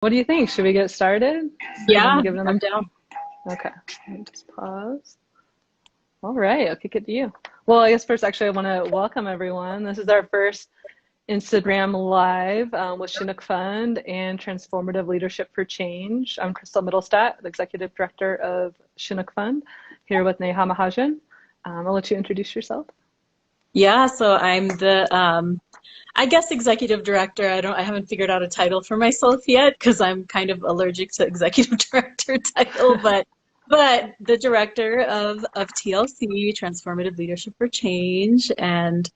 What do you think? Should we get started? Yeah, I'm down. Okay, let me just pause. All right, I'll kick it to you. Well, I guess first, actually, I want to welcome everyone. This is our first Instagram Live with Chinook Fund and Transformative Leadership for Change. I'm Crystal Middlestadt, the Executive Director of Chinook Fund, here with Neha Mahajan. I'll let you introduce yourself. Yeah, so I'm the I guess executive director. I haven't figured out a title for myself yet because I'm kind of allergic to executive director title, but the director of TLC, Transformative Leadership for Change. And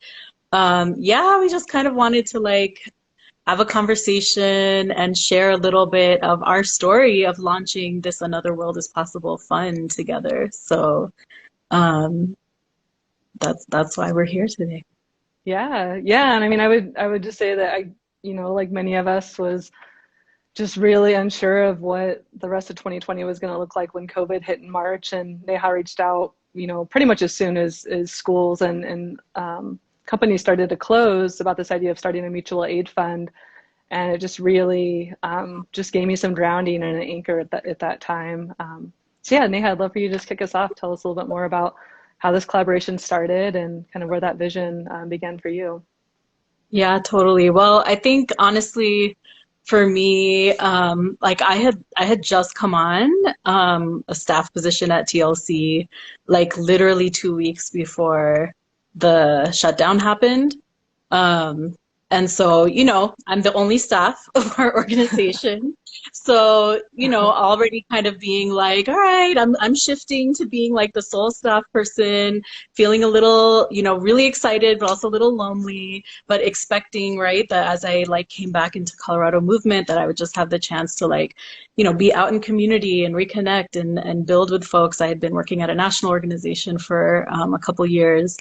yeah, we just kind of wanted to like have a conversation and share a little bit of our story of launching this Another World is Possible fund together. So that's why we're here today. Yeah, and I mean, I would just say that like many of us, was just really unsure of what the rest of 2020 was going to look like when COVID hit in March, and Neha reached out, pretty much as soon as schools and companies started to close, about this idea of starting a mutual aid fund, and it just really just gave me some grounding and an anchor at that time. So yeah, Neha, I'd love for you to just kick us off. Tell us a little bit more about how this collaboration started and kind of where that vision began for you. Yeah, totally. Well, I think honestly, for me, like I had just come on a staff position at TLC, like literally 2 weeks before the shutdown happened. And so, I'm the only staff of our organization. So, already kind of being like, all right, I'm shifting to being like the sole staff person, feeling a little, really excited, but also a little lonely, but expecting, right, that as I like came back into Colorado movement, that I would just have the chance to like, be out in community and reconnect and build with folks. I had been working at a national organization for a couple years,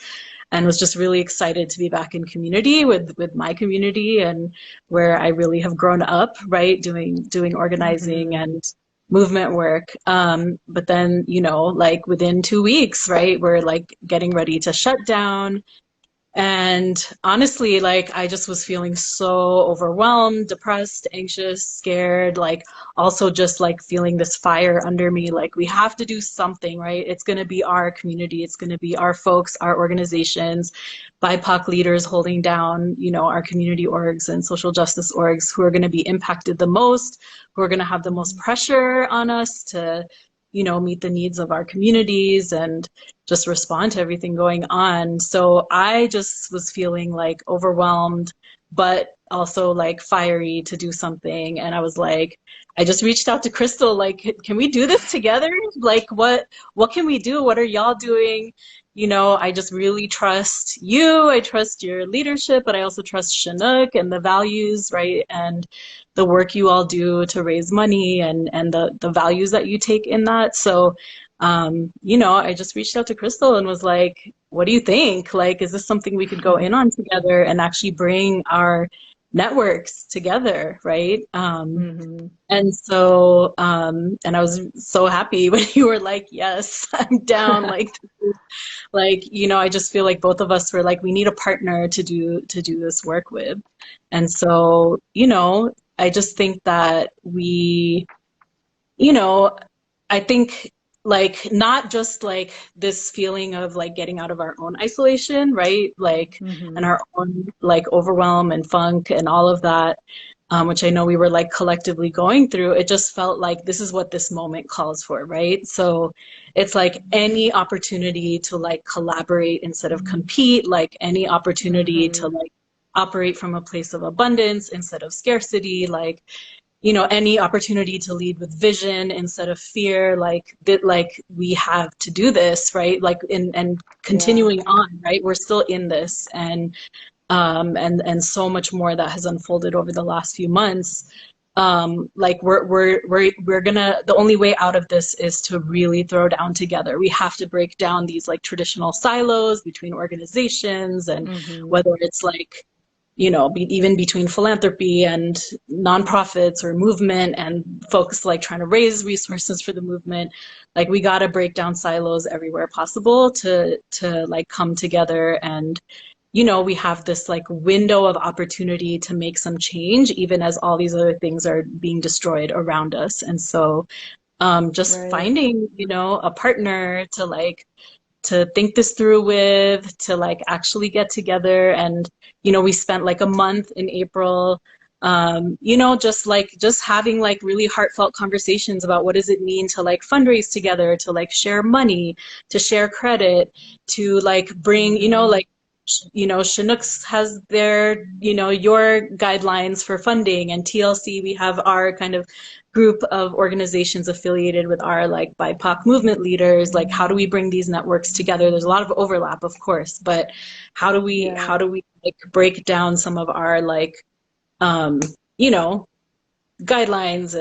and was just really excited to be back in community with my community and where I really have grown up, right, doing organizing and movement work. But then, like within 2 weeks, right, we're like getting ready to shut down. And honestly, like I just was feeling so overwhelmed, depressed, anxious, scared, like also just like feeling this fire under me, like we have to do something, right? It's going to be our community. It's going to be our folks, our organizations, BIPOC leaders holding down, our community orgs and social justice orgs who are going to be impacted the most, who are going to have the most pressure on us to, meet the needs of our communities and just respond to everything going on. So I just was feeling like overwhelmed, but also like fiery to do something. And I was like, I just reached out to Crystal, like, can we do this together? Like, what can we do? What are y'all doing? I just really trust you. I trust your leadership, but I also trust Chinook and the values, right? And the work you all do to raise money and the values that you take in that. So, I just reached out to Crystal and was like, what do you think? Like, is this something we could go in on together and actually bring our networks together, right? And so, and I was so happy when you were like, yes, I'm down. like, I just feel like both of us were like, we need a partner to do this work with. And so, I just think that we, I think like not just like this feeling of like getting out of our own isolation, right? Like, and our own like overwhelm and funk and all of that, which I know we were like collectively going through. It just felt like this is what this moment calls for, right? So it's like any opportunity to like collaborate instead of compete, like any opportunity to like operate from a place of abundance instead of scarcity, like, any opportunity to lead with vision instead of fear, like that, like we have to do this, right? Like and continuing on, right? We're still in this, and so much more that has unfolded over the last few months. Like we're gonna, the only way out of this is to really throw down together. We have to break down these like traditional silos between organizations, and whether it's like, even between philanthropy and nonprofits or movement and folks like trying to raise resources for the movement, like we got to break down silos everywhere possible to like come together and you know, we have this like window of opportunity to make some change, even as all these other things are being destroyed around us. And so just Right. finding, you know, a partner to like to think this through with, to like actually get together. And, you know, we spent like a month in April, you know, just having like really heartfelt conversations about what does it mean to like fundraise together, to like share money, to share credit, to like bring, you know, like, you know, Chinooks has their, you know, your guidelines for funding, and TLC, we have our kind of group of organizations affiliated with our like BIPOC movement leaders. Like, how do we bring these networks together? There's a lot of overlap, of course, but how do we Yeah. like break down some of our like you know, guidelines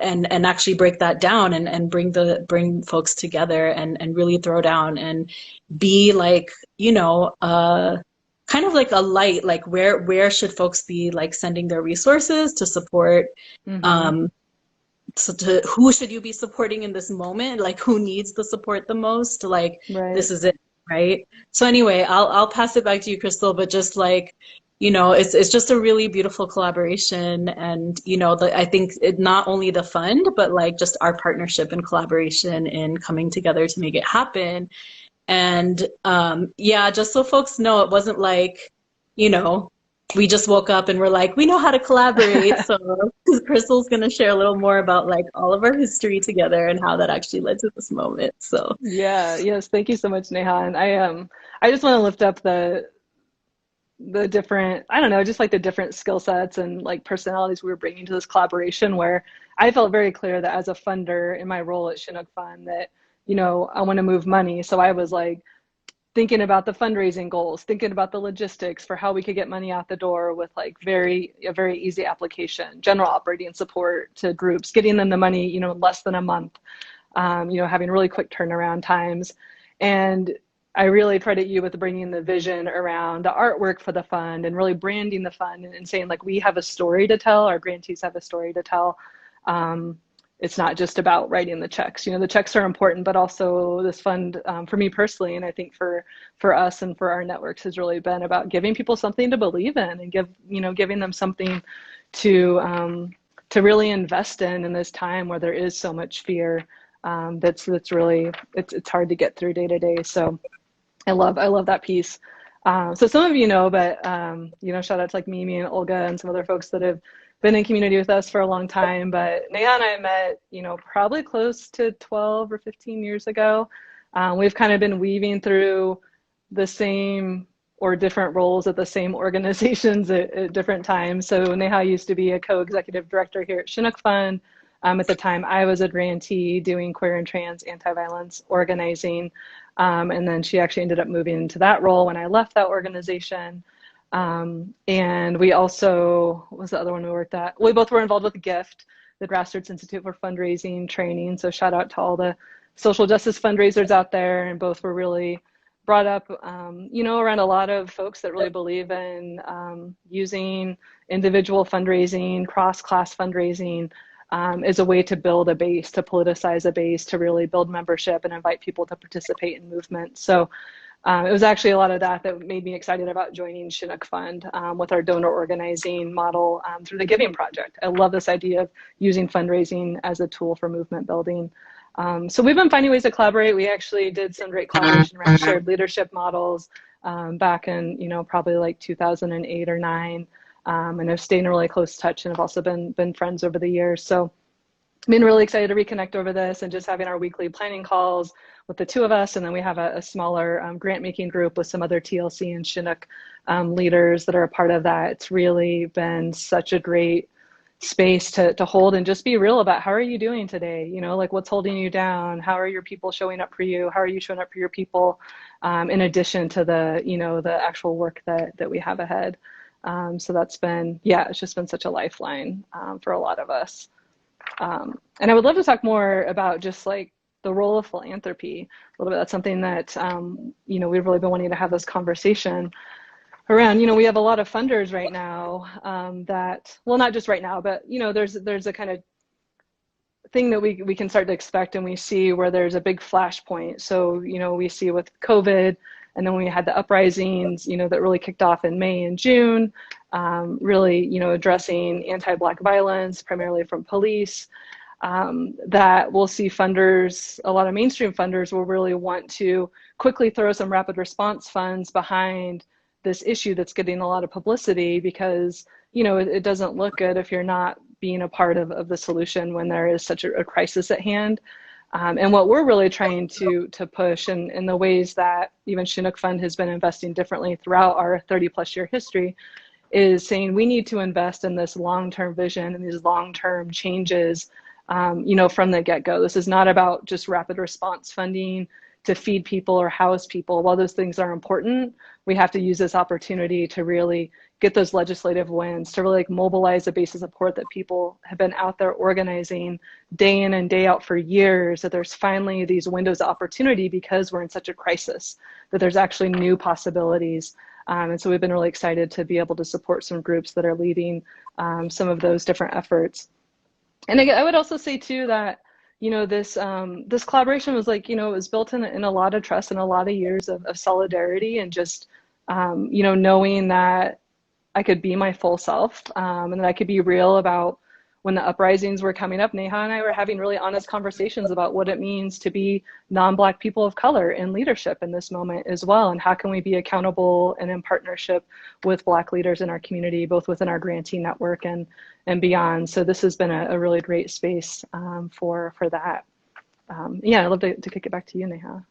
and actually break that down and bring folks together and really throw down and be like, you know, kind of like a light, like where should folks be like sending their resources to support, Mm-hmm. um so to who should you be supporting in this moment, like who needs the support the most, like Right. this is it, right? So anyway, I'll pass it back to you, Crystal, but just like, you know, it's just a really beautiful collaboration. And you know, I think it, not only the fund, but like just our partnership and collaboration in coming together to make it happen. And yeah, just so folks know, it wasn't like, you know, we just woke up and we're like, we know how to collaborate. So Crystal's going to share a little more about like all of our history together and how that actually led to this moment. So Yeah, yes, thank you so much, Neha. And I just want to lift up the different, I don't know, just like the different skill sets and like personalities we were bringing to this collaboration, where I felt very clear that as a funder in my role at Chinook Fund that, you know, I want to move money. So I was like thinking about the fundraising goals, thinking about the logistics for how we could get money out the door with like a very easy application, general operating support to groups, getting them the money, you know, in less than a month, you know, having really quick turnaround times. And I really credit you with bringing the vision around the artwork for the fund and really branding the fund and saying like, we have a story to tell, our grantees have a story to tell. Um, it's not just about writing the checks. You know, the checks are important, but also this fund, for me personally, and I think for us and for our networks, has really been about giving people something to believe in and giving them something to really invest in this time where there is so much fear. That's really it's hard to get through day to day. So I love that piece. So some of you know, but you know, shout out to like Mimi and Olga and some other folks that have been in community with us for a long time. But Neha and I met, you know, probably close to 12 or 15 years ago. We've kind of been weaving through the same or different roles at the same organizations at different times. So Neha used to be a co-executive director here at Chinook Fund. At the time, I was a grantee doing queer and trans anti-violence organizing. And then she actually ended up moving into that role when I left that organization. And we also, what was the other one we worked at? We both were involved with GIFT, the Grassroots Institute for Fundraising Training. So shout out to all the social justice fundraisers out there. And both were really brought up, you know, around a lot of folks that really believe in using individual fundraising, cross-class fundraising, is a way to build a base, to politicize a base, to really build membership and invite people to participate in movement. So it was actually a lot of that made me excited about joining Chinook Fund with our donor organizing model through the Giving Project. I love this idea of using fundraising as a tool for movement building. So we've been finding ways to collaborate. We actually did some great collaboration around shared leadership models back in, you know, probably like 2008 or 9. And I've stayed in really close touch and have also been friends over the years. So I've been really excited to reconnect over this and just having our weekly planning calls with the two of us. And then we have a smaller grant making group with some other TLC and Chinook leaders that are a part of that. It's really been such a great space to hold and just be real about how are you doing today? You know, like what's holding you down? How are your people showing up for you? How are you showing up for your people? In addition to the, you know, the actual work that we have ahead. So that's been, yeah, it's just been such a lifeline for a lot of us. And I would love to talk more about just like the role of philanthropy a little bit. That's something that, you know, we've really been wanting to have this conversation around. You know, we have a lot of funders right now that, well, not just right now, but, you know, there's a kind of thing that we can start to expect and we see where there's a big flashpoint. So, you know, we see with COVID And then we had the uprisings, that really kicked off in May and June, really, addressing anti-Black violence, primarily from police, that we'll see funders, a lot of mainstream funders will really want to quickly throw some rapid response funds behind this issue that's getting a lot of publicity, because, it doesn't look good if you're not being a part of the solution when there is such a crisis at hand. And what we're really trying to push, and in the ways that even Chinook Fund has been investing differently throughout our 30+ year history, is saying we need to invest in this long-term vision and these long-term changes, from the get-go. This is not about just rapid response funding to feed people or house people. While those things are important, we have to use this opportunity to really get those legislative wins, to really mobilize a base of support that people have been out there organizing day in and day out for years, that there's finally these windows of opportunity because we're in such a crisis, that there's actually new possibilities. And so we've been really excited to be able to support some groups that are leading some of those different efforts. And I would also say too that, this collaboration was it was built in a lot of trust and a lot of years of solidarity, and just, knowing that I could be my full self, and that I could be real about when the uprisings were coming up. Neha and I were having really honest conversations about what it means to be non-Black people of color in leadership in this moment as well, and how can we be accountable and in partnership with Black leaders in our community, both within our grantee network and beyond. So this has been a really great space for that. I'd love to kick it back to you, Neha.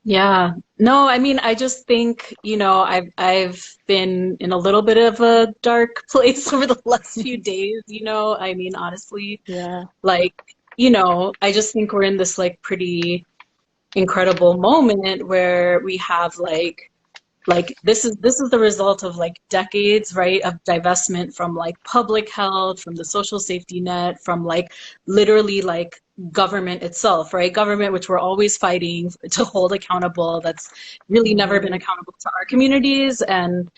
Yeah, no, I mean, I just think, I've been in a little bit of a dark place over the last few days, I mean, honestly, yeah, I just think we're in this pretty incredible moment where we have this is the result of decades, right, of divestment from public health, from the social safety net, from literally government itself, right? Government, which we're always fighting to hold accountable, that's really never been accountable to our communities, and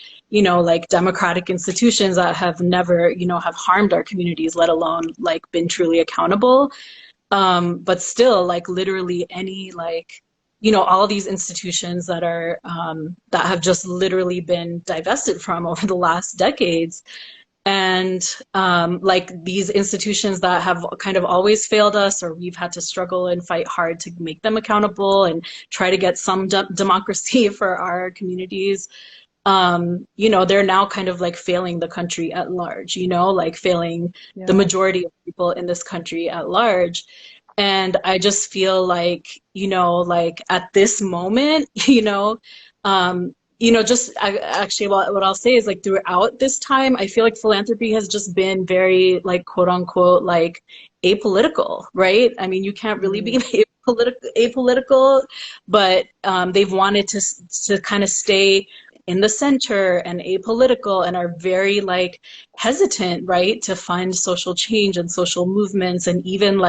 democratic institutions that have never have harmed our communities, let alone been truly accountable. But still, literally any all these institutions that are that have just literally been divested from over the last decades. And these institutions that have kind of always failed us, or we've had to struggle and fight hard to make them accountable and try to get some democracy for our communities, they're now kind of failing the country at large, failing the majority of people in this country at large. And I just feel at this moment, actually, what I'll say is throughout this time, I feel philanthropy has just been very quote unquote apolitical, right? I mean, you can't really be apolitical, but they've wanted to kind of stay in the center and apolitical, and are very hesitant, right, to fund social change and social movements, and even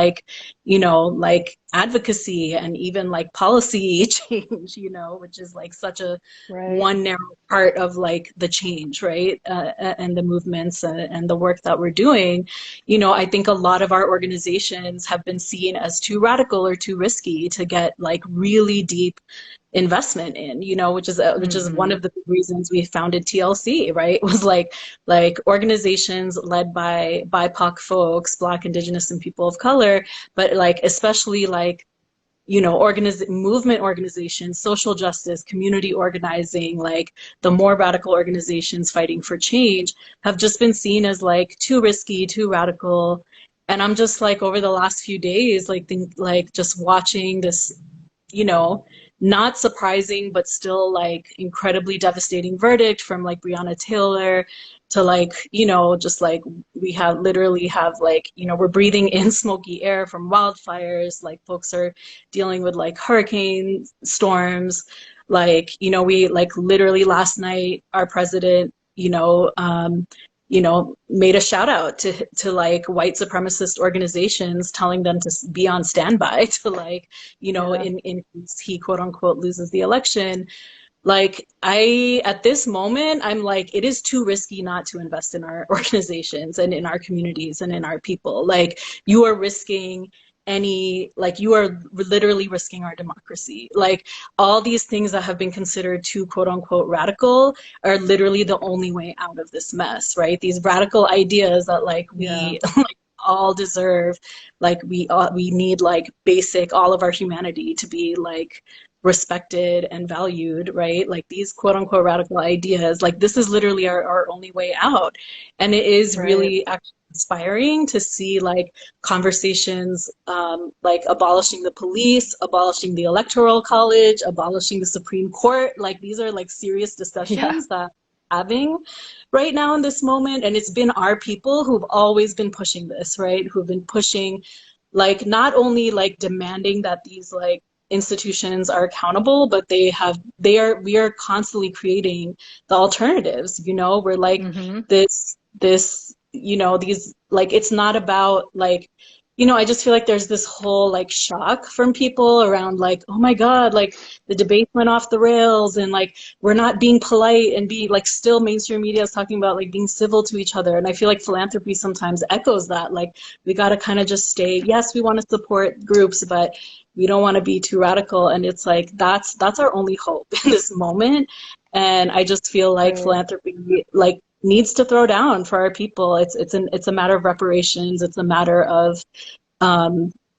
advocacy, and even policy change, which is such a one narrow part of the change, right, and the movements and the work that we're doing. I think a lot of our organizations have been seen as too radical or too risky to get really deep investment in, which is one of the reasons we founded TLC, right? It was organizations led by BIPOC folks, Black, Indigenous, and people of color, but especially movement organizations, social justice, community organizing, the more radical organizations fighting for change, have just been seen as too risky, too radical. And I'm just over the last few days, just watching this, not surprising, but still incredibly devastating verdict from Breonna Taylor to just we have we're breathing in smoky air from wildfires, folks are dealing with hurricane storms, we literally last night our president made a shout out to white supremacist organizations, telling them to be on standby to in case he quote unquote loses the election. At this moment, I'm it is too risky not to invest in our organizations and in our communities and in our people. You are risking any, like, you are literally risking our democracy. Like, all these things that have been considered too quote unquote radical are literally the only way out of this mess, right? These radical ideas that like Yeah. we like, all deserve, like we need like basic, all of our humanity to be like respected and valued, right? Like these quote unquote radical ideas, like this is literally our only way out. And it is Right. really actually inspiring to see like conversations like abolishing the police, abolishing the electoral college, abolishing the Supreme Court. Like these are like serious Yeah. discussions that having right now in this moment. And it's been our people who've always been pushing this, right? Who've been pushing, like, not only like demanding that these like institutions are accountable, but we are constantly creating the alternatives, you know. We're like Mm-hmm. this, you know, these, like, it's not about like, you know, I just feel like there's this whole like shock from people around like, oh my God, like the debate went off the rails and like we're not being polite and be like, still mainstream media is talking about like being civil to each other. And I feel like philanthropy sometimes echoes that. Like we got to kind of just stay, yes, we want to support groups, but we don't want to be too radical. And it's like that's our only hope in this moment. And I just feel like Right. philanthropy like needs to throw down for our people. It's a matter of reparations. It's a matter of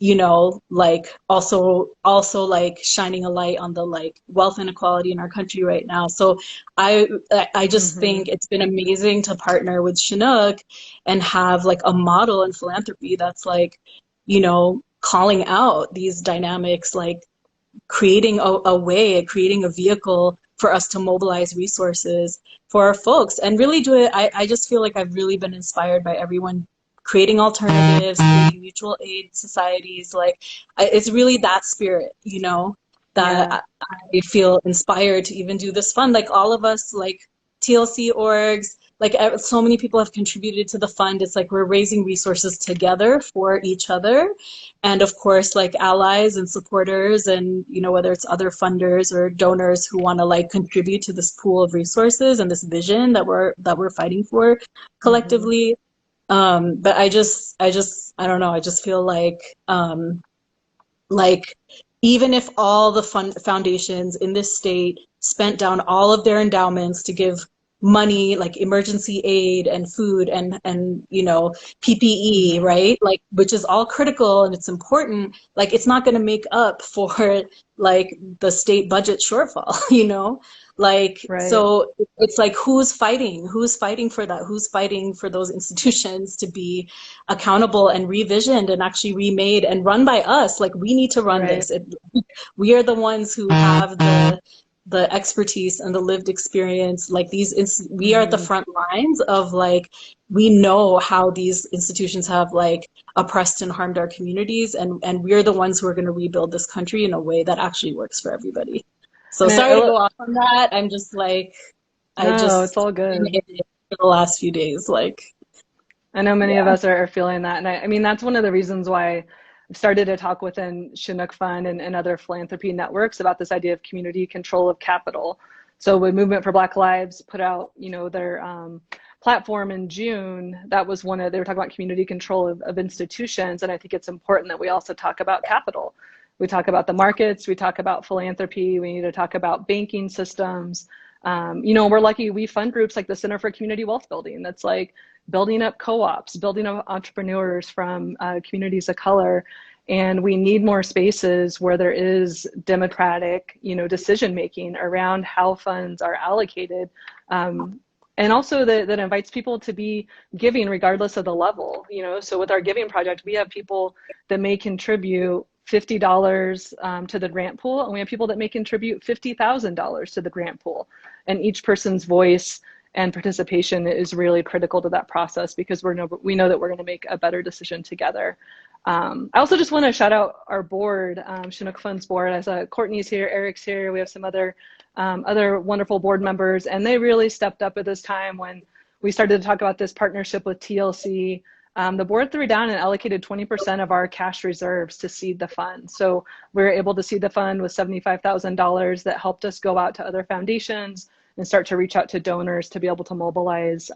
you know, like also like shining a light on the like wealth inequality in our country right now. So I just Mm-hmm. think it's been amazing to partner with Chinook and have like a model in philanthropy that's like, you know, calling out these dynamics, like creating creating a vehicle for us to mobilize resources for our folks and really do it. I just feel like I've really been inspired by everyone creating alternatives, creating mutual aid societies. Like it's really that spirit, you know, that Yeah. I feel inspired to even do this fund. Like all of us, like TLC orgs, like so many people have contributed to the fund. It's like we're raising resources together for each other, and of course like allies and supporters, and you know, whether it's other funders or donors who want to like contribute to this pool of resources and this vision that we're fighting for Mm-hmm. collectively. But I don't know, I just feel like even if all the foundations in this state spent down all of their endowments to give money like emergency aid and food and you know, PPE, Mm-hmm. right? Like, which is all critical and it's important, like it's not going to make up for like the state budget shortfall, you know? Like, Right. so it's like who's fighting for that, who's fighting for those institutions to be accountable and revisioned and actually remade and run by us. Like we need to run Right. this. We are the ones who have the expertise and the lived experience. Like we are at the Mm-hmm. front lines of like, we know how these institutions have like oppressed and harmed our communities, and we're the ones who are going to rebuild this country in a way that actually works for everybody. So And sorry to go off on that. I'm just like, I no, it's just all been good. in it for the last few days. Like, I know many of yeah. us are feeling that. And I mean, that's one of the reasons why I've started to talk within Chinook Fund and other philanthropy networks about this idea of community control of capital. So when Movement for Black Lives put out, you know, their platform in June, that was they were talking about community control of institutions. And I think it's important that we also talk about capital. We talk about the markets, we talk about philanthropy, we need to talk about banking systems. You know, we're lucky we fund groups like the Center for Community Wealth Building that's like building up co-ops, building up entrepreneurs from communities of color. And we need more spaces where there is democratic, you know, decision making around how funds are allocated. And also that invites people to be giving regardless of the level, you know. So with our giving project, we have people that may contribute $50 to the grant pool, and we have people that may contribute $50,000 to the grant pool. And each person's voice and participation is really critical to that process because we know that we're going to make a better decision together. I also just want to shout out our board, Chinook Fund's board. As Courtney's here, Eric's here, we have some other wonderful board members, and they really stepped up at this time when we started to talk about this partnership with TLC. The board threw down and allocated 20% of our cash reserves to seed the fund. So we were able to seed the fund with $75,000 that helped us go out to other foundations and start to reach out to donors to be able to mobilize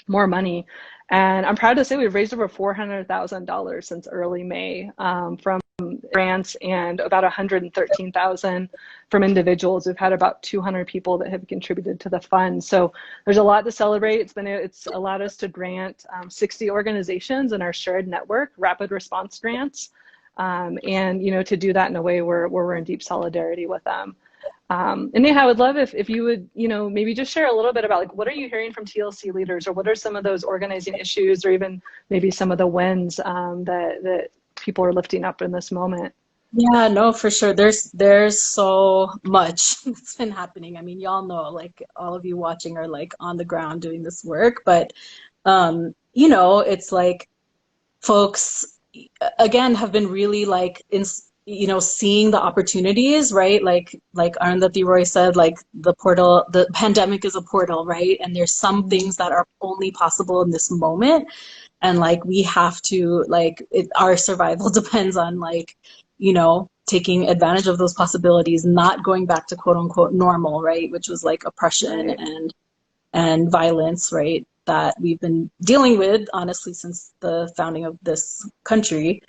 more money. And I'm proud to say we've raised over $400,000 since early May, from grants, and about 113,000 from individuals. We've had about 200 people that have contributed to the fund. So there's a lot to celebrate. It's allowed us to grant 60 organizations in our shared network, rapid response grants, and to do that in a way where we're in deep solidarity with them. And Neha, I would love if you would, maybe just share a little bit about, like, what are you hearing from TLC leaders, or what are some of those organizing issues, or even maybe some of the wins that people are lifting up in this moment? Yeah, no, for sure. There's so much that's been happening. I mean, y'all know, like, all of you watching are like on the ground doing this work, but it's like folks again have been really like seeing the opportunities, right? Like Arundhati Roy said, like the pandemic is a portal, right? And there's some things that are only possible in this moment. And like, we have to, like, our survival depends on, like, taking advantage of those possibilities, not going back to quote unquote normal, right? Which was like oppression Right. and violence, right? That we've been dealing with, honestly, since the founding of this country.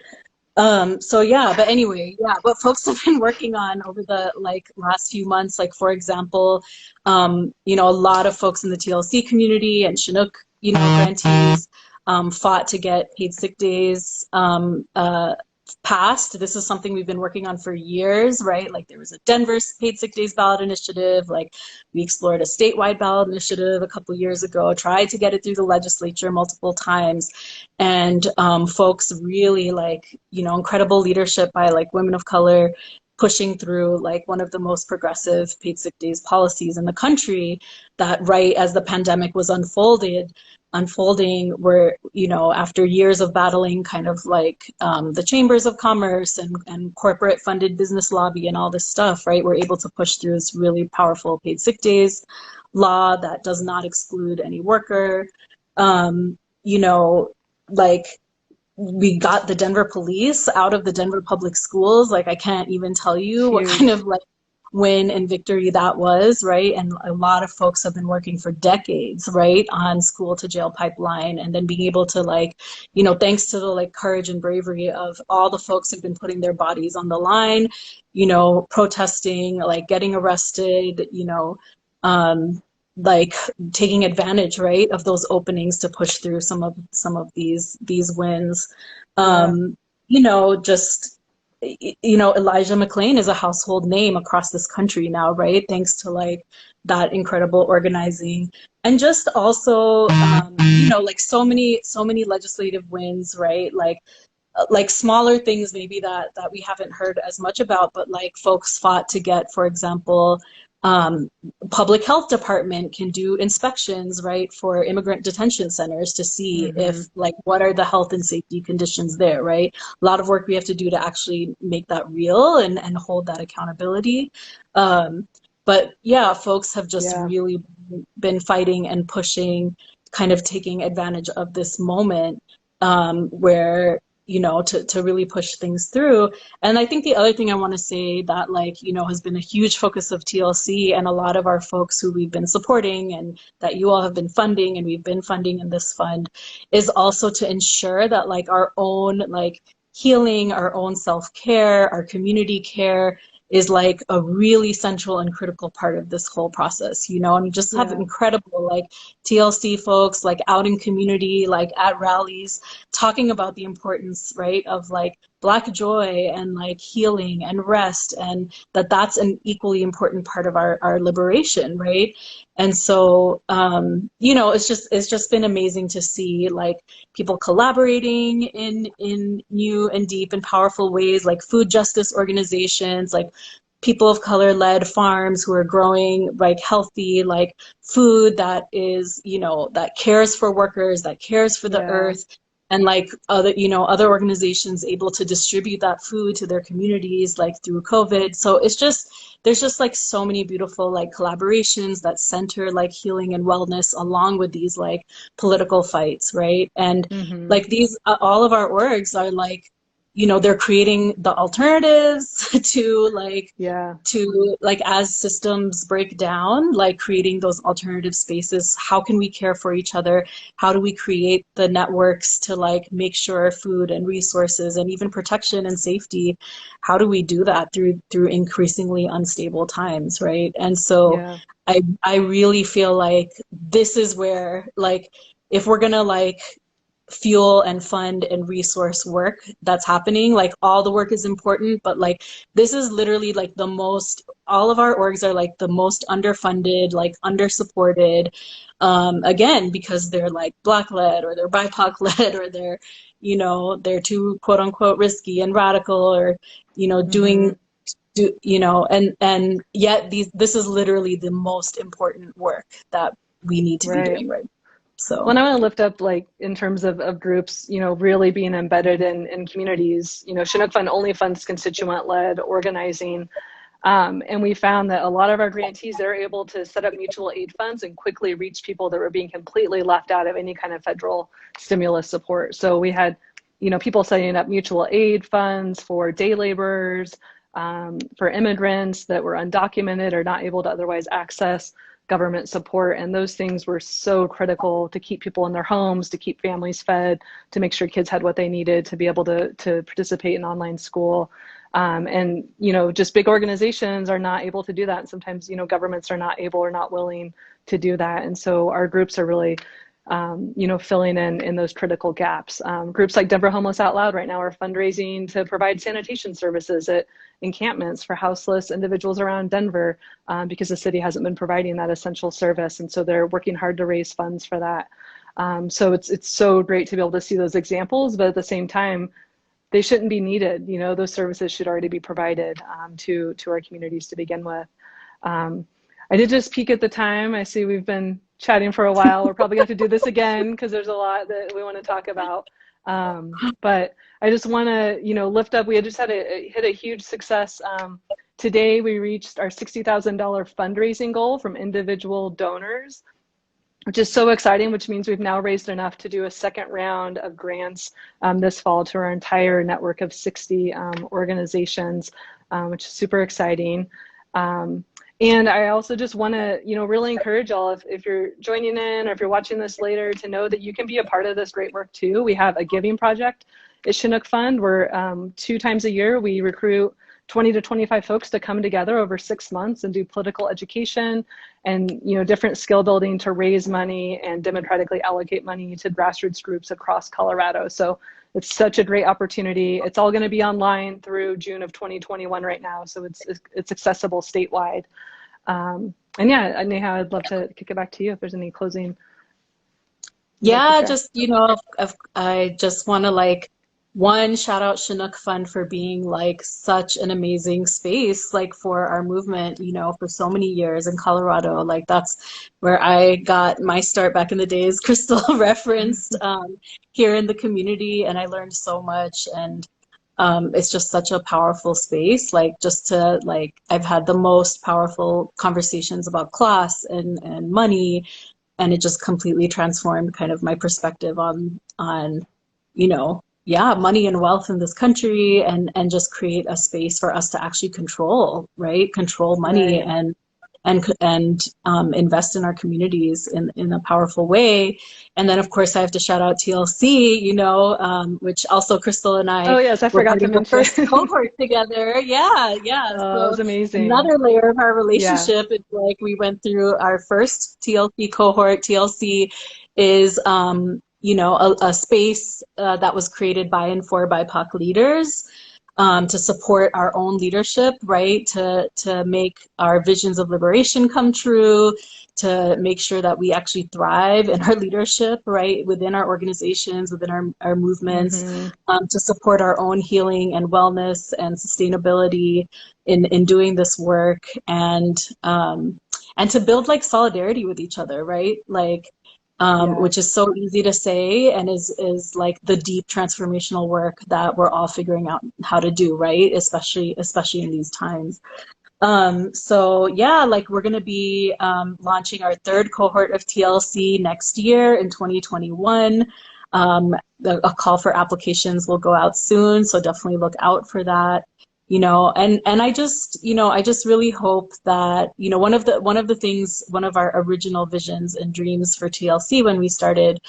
So yeah, but anyway, yeah, what folks have been working on over the like last few months, like for example, a lot of folks in the TLC community and Chinook, grantees, fought to get paid sick days, passed. This is something we've been working on for years, right? Like there was a Denver paid sick days ballot initiative. Like we explored a statewide ballot initiative a couple years ago, tried to get it through the legislature multiple times. And folks really like, incredible leadership by like women of color pushing through like one of the most progressive paid sick days policies in the country, that right as the pandemic was unfolding where, after years of battling kind of like the chambers of commerce and corporate funded business lobby and all this stuff, right, we're able to push through this really powerful paid sick days law that does not exclude any worker. Like we got the Denver police out of the Denver public schools. Like I can't even tell you what kind of like win and victory that was, right? And a lot of folks have been working for decades, right, on school to jail pipeline, and then being able to like, thanks to the like courage and bravery of all the folks who've been putting their bodies on the line, protesting, like getting arrested, like taking advantage, right, of those openings to push through some of these wins. Just Elijah McClain is a household name across this country now, right? Thanks to like that incredible organizing, and just also, like so many legislative wins, right? Like smaller things maybe that we haven't heard as much about, but like folks fought to get, for example, public health department can do inspections, right, for immigrant detention centers to see if like what are the health and safety conditions there, right? A lot of work we have to do to actually make that real and hold that accountability. But yeah, folks have just really been fighting and pushing, kind of taking advantage of this moment where to really push things through. And I think the other thing I want to say that like, has been a huge focus of TLC and a lot of our folks who we've been supporting and that you all have been funding and we've been funding in this fund is also to ensure that like our own like healing, our own self-care, our community care is like a really central and critical part of this whole process, and we just have incredible like TLC folks like out in community, like at rallies, talking about the importance, right, of like Black joy and like healing and rest, and that's an equally important part of our liberation, right? And so, it's just been amazing to see like people collaborating in new and deep and powerful ways, like food justice organizations, like people of color led farms who are growing like healthy, like food that is, that cares for workers, that cares for the earth. And like other organizations able to distribute that food to their communities, like through COVID. So there's just like so many beautiful like collaborations that center like healing and wellness along with these like political fights, right? And like these, all of our orgs are like they're creating the alternatives Yeah. to like as systems break down, like creating those alternative spaces. How can we care for each other? How do we create the networks to like make sure food and resources and even protection and safety, how do we do that through increasingly unstable times, right? And so Yeah. I really feel like this is where, like, if we're gonna like fuel and fund and resource work that's happening, like all the work is important, but like this is literally like the most, all of our orgs are like the most underfunded, like undersupported, again, because they're like Black led or they're BIPOC led or they're, they're too quote unquote risky and radical, or, doing and yet this is literally the most important work that we need to be Right. doing, right? So Well, I want to lift up, like, in terms of groups, really being embedded in communities. Chinook Fund only funds constituent-led organizing. And we found that a lot of our grantees, they're able to set up mutual aid funds and quickly reach people that were being completely left out of any kind of federal stimulus support. So we had, people setting up mutual aid funds for day laborers, for immigrants that were undocumented or not able to otherwise access government support. And those things were so critical to keep people in their homes, to keep families fed, to make sure kids had what they needed to be able to participate in online school. And, just big organizations are not able to do that. And sometimes, governments are not able or not willing to do that. And so our groups are really, filling in those critical gaps. Groups like Denver Homeless Out Loud right now are fundraising to provide sanitation services at encampments for houseless individuals around Denver, because the city hasn't been providing that essential service. And so they're working hard to raise funds for that. So it's so great to be able to see those examples, but at the same time, they shouldn't be needed. Those services should already be provided to our communities to begin with. I did just peek at the time. I see we've been chatting for a while. We're probably going to have to do this again because there's a lot that we want to talk about. But I just want to, lift up. We had just hit a huge success. Today we reached our $60,000 fundraising goal from individual donors, which is so exciting, which means we've now raised enough to do a second round of grants this fall to our entire network of 60 organizations, which is super exciting. And I also just want to, really encourage y'all, if you're joining in or if you're watching this later, to know that you can be a part of this great work too. We have a giving project at Chinook Fund where 2 times a year we recruit 20 to 25 folks to come together over 6 months and do political education and different skill building to raise money and democratically allocate money to grassroots groups across Colorado. So it's such a great opportunity. It's all going to be online through June of 2021 right now, so it's accessible statewide. And yeah, Neha, I'd love to kick it back to you if there's any closing. Yeah, just I just want to one, shout out Chinook Fund for being such an amazing space for our movement, for so many years in Colorado. That's where I got my start back in the days. Crystal referenced here in the community, and I learned so much. And it's just such a powerful space. I've had the most powerful conversations about class and money, and it just completely transformed kind of my perspective on money and wealth in this country, and just create a space for us to actually control money, right, and invest in our communities in a powerful way. And then of course I have to shout out TLC, which also Crystal and I I forgot to mention the first cohort together. Yeah. Oh, so that was amazing. Another layer of our relationship is we went through our first TLC cohort. TLC is a space that was created by and for BIPOC leaders to support our own leadership, right? To make our visions of liberation come true, to make sure that we actually thrive in our leadership, right? Within our organizations, within our movements, to support our own healing and wellness and sustainability in doing this work, and to build solidarity with each other, right? Which is so easy to say, and is the deep transformational work that we're all figuring out how to do, right? Especially in these times. So yeah, we're going to be launching our third cohort of TLC next year in 2021. A call for applications will go out soon, so definitely look out for that. You know, and I just, you know, I just really hope that, you know, one of the things, one of our original visions and dreams for TLC when we started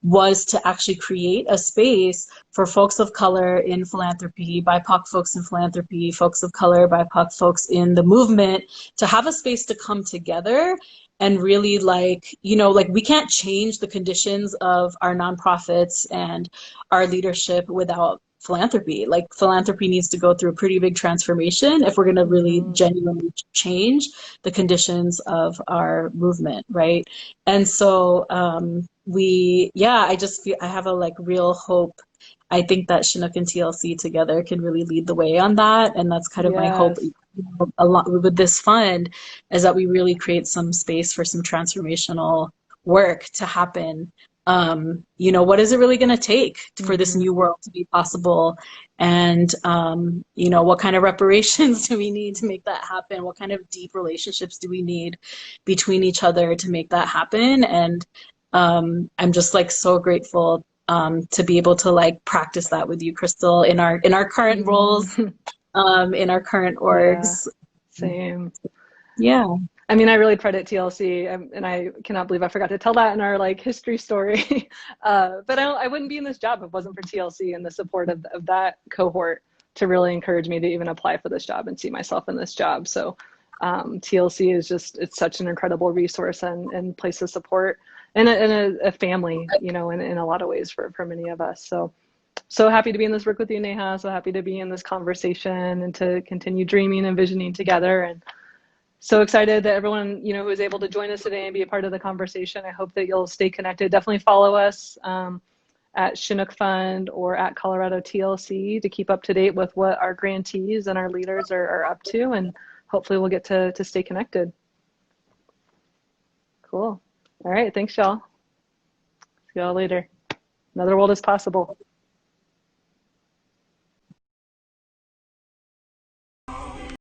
was to actually create a space for folks of color in philanthropy, BIPOC folks in philanthropy, folks of color, BIPOC folks in the movement, to have a space to come together and really, like, you know, like, we can't change the conditions of our nonprofits and our leadership without philanthropy. Like, philanthropy needs to go through a pretty big transformation if we're going to really genuinely change the conditions of our movement, right? And so I just feel I have a like real hope. I think that Chinook and TLC together can really lead the way on that, and that's kind of my hope. Yes. A lot with this fund is that we really create some space for some transformational work to happen. You know, what is it really going to take for this new world to be possible? And, you know, what kind of reparations do we need to make that happen? What kind of deep relationships do we need between each other to make that happen? And I'm just like so grateful to be able to like practice that with you, Crystal, in our current roles, in our current orgs. Yeah, same. Yeah. I mean, I really credit TLC, and I cannot believe I forgot to tell that in our like history story. But I wouldn't be in this job if it wasn't for TLC and the support of that cohort to really encourage me to even apply for this job and see myself in this job. So TLC is just, it's such an incredible resource and place of support, and a family, you know, in a lot of ways for many of us. So happy to be in this work with you, Neha. So happy to be in this conversation and to continue dreaming and visioning together. And so excited that everyone, you know, who was able to join us today and be a part of the conversation. I hope that you'll stay connected. Definitely follow us at Chinook Fund or at Colorado TLC to keep up to date with what our grantees and our leaders are up to. And hopefully we'll get to stay connected. Cool. All right. Thanks, y'all. See y'all later. Another world is possible.